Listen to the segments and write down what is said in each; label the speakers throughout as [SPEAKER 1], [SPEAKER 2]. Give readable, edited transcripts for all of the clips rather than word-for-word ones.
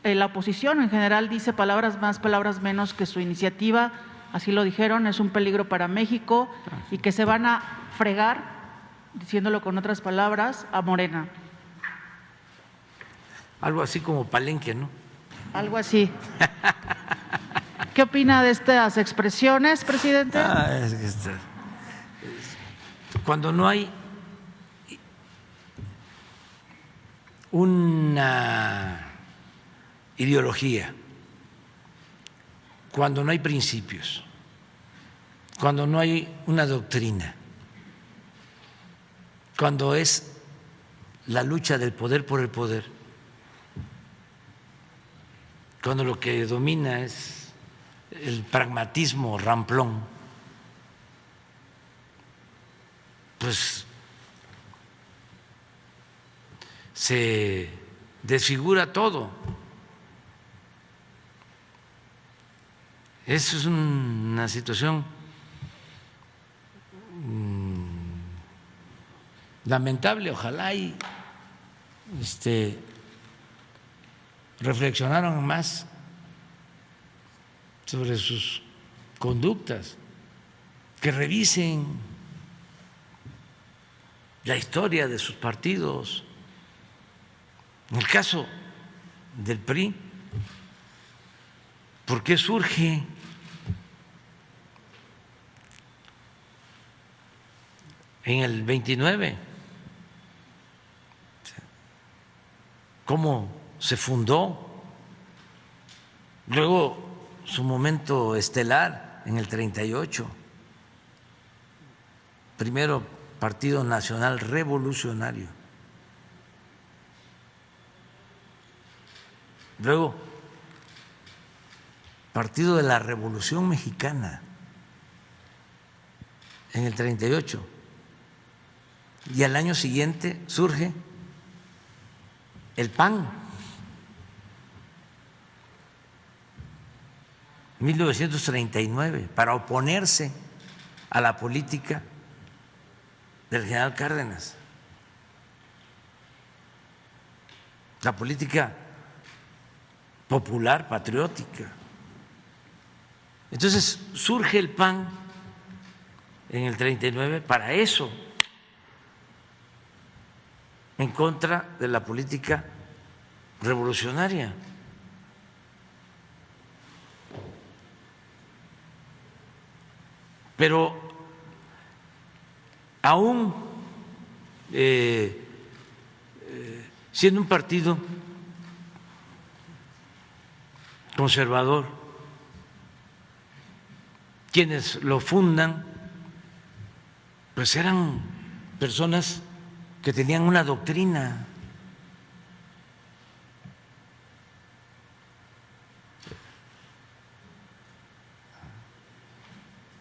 [SPEAKER 1] la oposición en general dice palabras más, palabras menos que su iniciativa, así lo dijeron, es un peligro para México y que se van a fregar, diciéndolo con otras palabras, a Morena.
[SPEAKER 2] Algo así como Palenque, ¿no?
[SPEAKER 1] Algo así. ¿Qué opina de estas expresiones, presidente?
[SPEAKER 2] Cuando no hay una ideología, cuando no hay principios, cuando no hay una doctrina, cuando es la lucha del poder por el poder, cuando lo que domina es el pragmatismo ramplón, pues se desfigura todo. Eso es una situación lamentable. Ojalá y reflexionaron más sobre sus conductas, que revisen la historia de sus partidos. En el caso del PRI, ¿por qué surge? En el 29, ¿cómo se fundó? Luego su momento estelar en el 38, primero Partido Nacional Revolucionario, luego Partido de la Revolución Mexicana en el 38, y al año siguiente surge el PAN, 1939, para oponerse a la política del general Cárdenas, la política popular, patriótica. Entonces surge el PAN en el 39 para eso, en contra de la política revolucionaria. Pero aún siendo un partido conservador, quienes lo fundan pues eran personas que tenían una doctrina.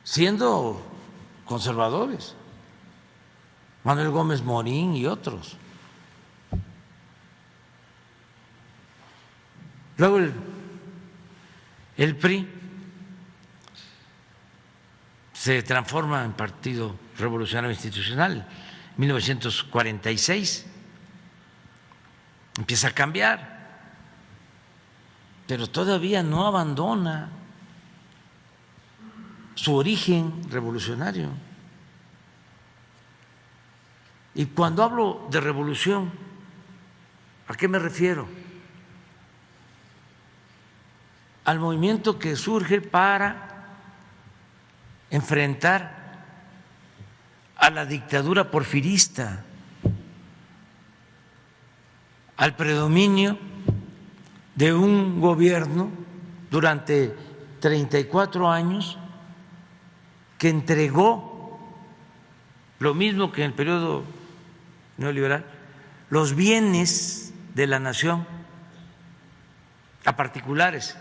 [SPEAKER 2] Siendo conservadores, Manuel Gómez Morín y otros. Luego el PRI se transforma en Partido Revolucionario Institucional, 1946, empieza a cambiar, pero todavía no abandona su origen revolucionario. Y cuando hablo de revolución, ¿a qué me refiero? Al movimiento que surge para enfrentar a la dictadura porfirista, al predominio de un gobierno durante 34 años que entregó, lo mismo que en el periodo neoliberal, los bienes de la nación a particulares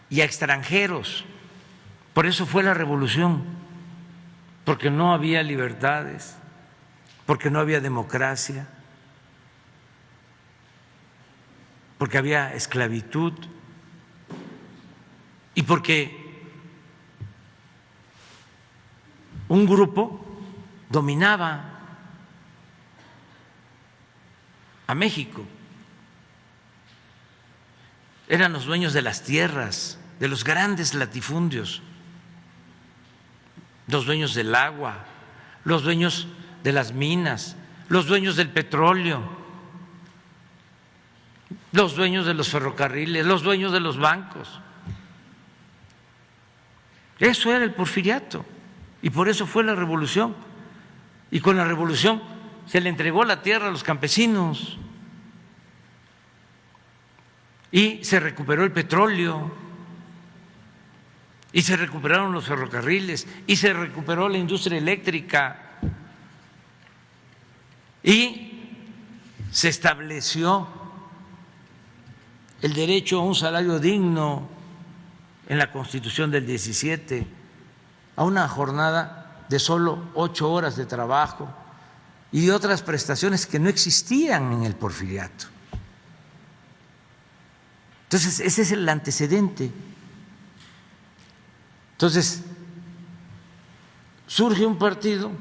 [SPEAKER 2] y a extranjeros. Por eso fue la revolución, porque no había libertades, porque no había democracia, porque había esclavitud y porque un grupo dominaba a México. eran los dueños de las tierras, de los grandes latifundios, los dueños del agua, los dueños de las minas, los dueños del petróleo, los dueños de los ferrocarriles, los dueños de los bancos. Eso era el porfiriato y por eso fue la revolución. Y con la revolución se le entregó la tierra a los campesinos y se recuperó el petróleo y se recuperaron los ferrocarriles y se recuperó la industria eléctrica y se estableció el derecho a un salario digno en la Constitución del 17, a una jornada de solo 8 horas de trabajo y otras prestaciones que no existían en el porfiriato. Entonces, ese es el antecedente. Entonces, surge un partido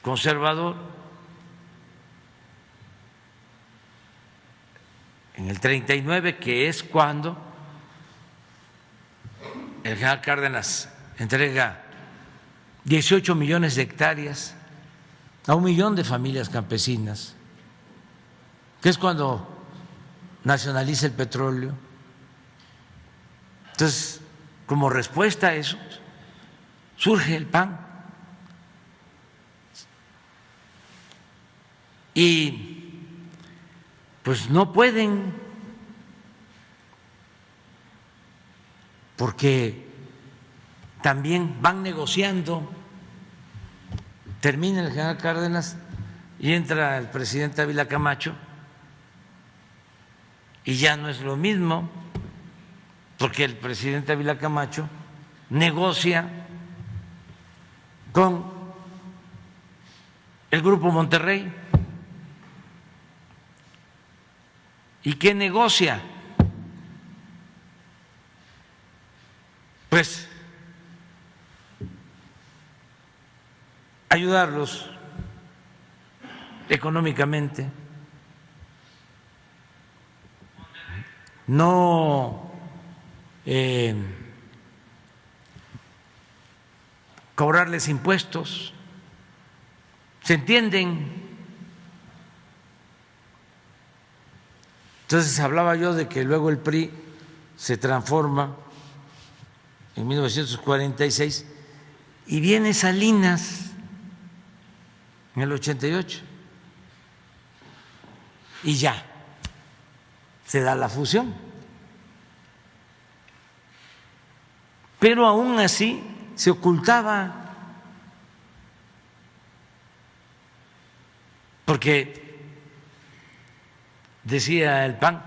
[SPEAKER 2] conservador en el 39, que es cuando el general Cárdenas entrega 18 millones de hectáreas a 1 millón de familias campesinas, que es cuando nacionaliza el petróleo. Entonces, como respuesta a eso, surge el PAN. Y pues no pueden, porque también van negociando. Termina el general Cárdenas y entra el presidente Ávila Camacho y ya no es lo mismo, porque el presidente Ávila Camacho negocia con el Grupo Monterrey. ¿Y qué negocia? Pues ayudarlos económicamente, no cobrarles impuestos, ¿se entienden? Entonces hablaba yo de que luego el PRI se transforma en 1946 y viene Salinas en el 88 y ya se da la fusión. Pero aún así se ocultaba, porque decía el PAN,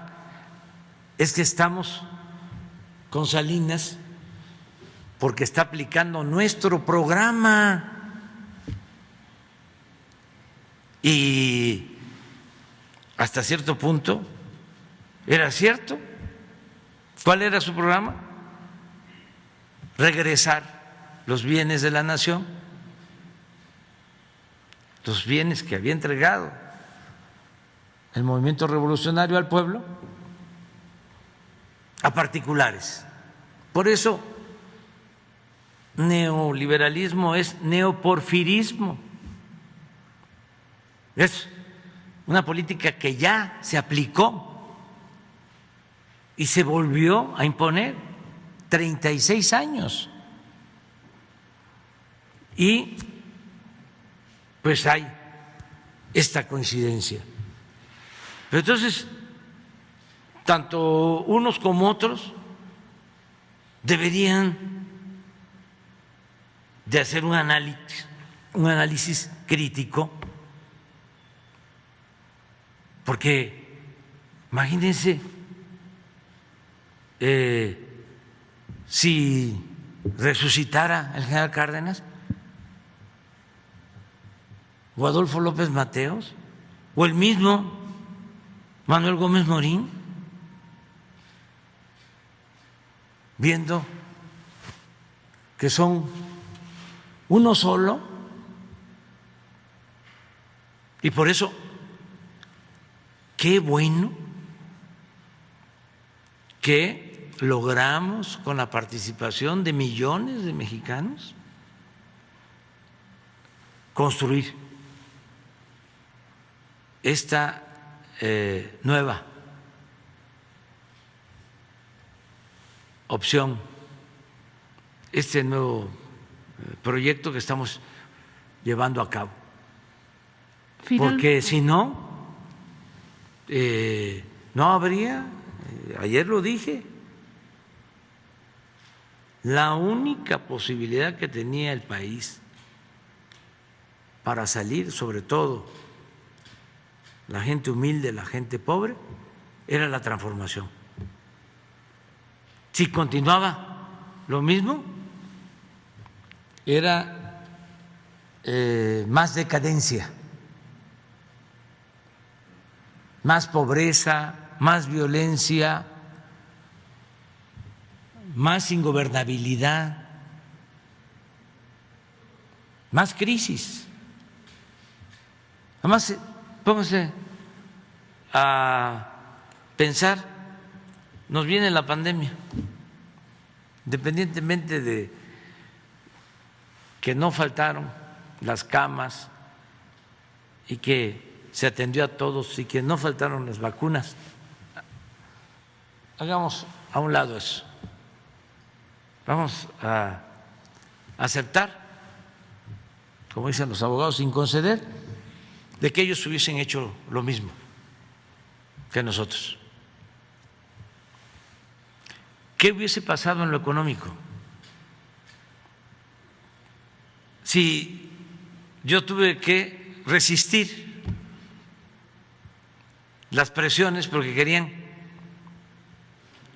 [SPEAKER 2] es que estamos con Salinas porque está aplicando nuestro programa. Y hasta cierto punto era cierto. ¿Cuál era su programa? Regresar los bienes de la nación, los bienes que había entregado el movimiento revolucionario al pueblo, a particulares. Por eso neoliberalismo es neoporfirismo. Es una política que ya se aplicó y se volvió a imponer 36 años. Y pues hay esta coincidencia. Pero entonces, tanto unos como otros deberían de hacer un análisis crítico, porque imagínense si resucitara el general Cárdenas o Adolfo López Mateos o el mismo Manuel Gómez Morín, viendo que son uno solo, y por eso qué bueno que logramos con la participación de millones de mexicanos construir esta nueva opción, este nuevo proyecto que estamos llevando a cabo. Porque si no, no habría, ayer lo dije, la única posibilidad que tenía el país para salir, sobre todo la gente humilde, la gente pobre, era la transformación. Si continuaba lo mismo, era más decadencia, más pobreza, más violencia, más ingobernabilidad, más crisis. Además, pónganse a pensar, nos viene la pandemia, independientemente de que no faltaron las camas y que se atendió a todos y que no faltaron las vacunas. Hagamos a un lado eso. Vamos a aceptar, como dicen los abogados, sin conceder, de que ellos hubiesen hecho lo mismo que nosotros. ¿Qué hubiese pasado en lo económico? Si yo tuve que resistir las presiones porque querían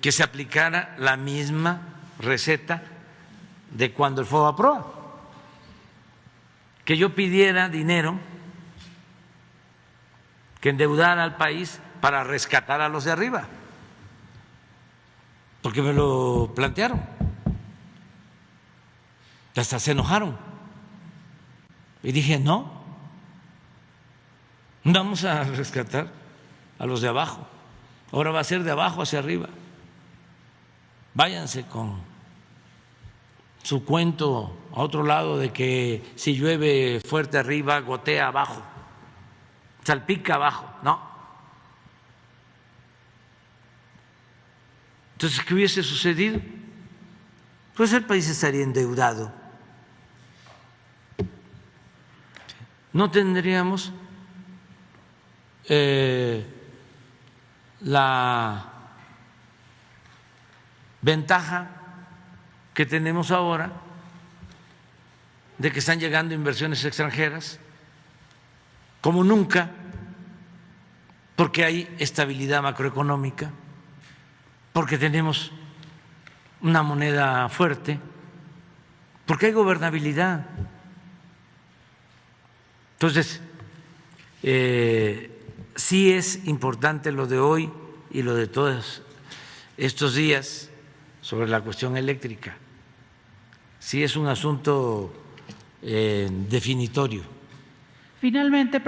[SPEAKER 2] que se aplicara la misma receta de cuando el FOBAPROA, que yo pidiera dinero, que endeudara al país para rescatar a los de arriba, porque me lo plantearon, hasta se enojaron y dije no, vamos a rescatar a los de abajo, ahora va a ser de abajo hacia arriba. Váyanse con su cuento a otro lado de que si llueve fuerte arriba, gotea abajo, salpica abajo. No. Entonces, ¿qué hubiese sucedido? Pues el país estaría endeudado. No tendríamos la ventaja que tenemos ahora de que están llegando inversiones extranjeras como nunca, porque hay estabilidad macroeconómica, porque tenemos una moneda fuerte, porque hay gobernabilidad. Entonces, sí es importante lo de hoy y lo de todos estos días sobre la cuestión eléctrica. Sí es un asunto definitorio.
[SPEAKER 1] Finalmente,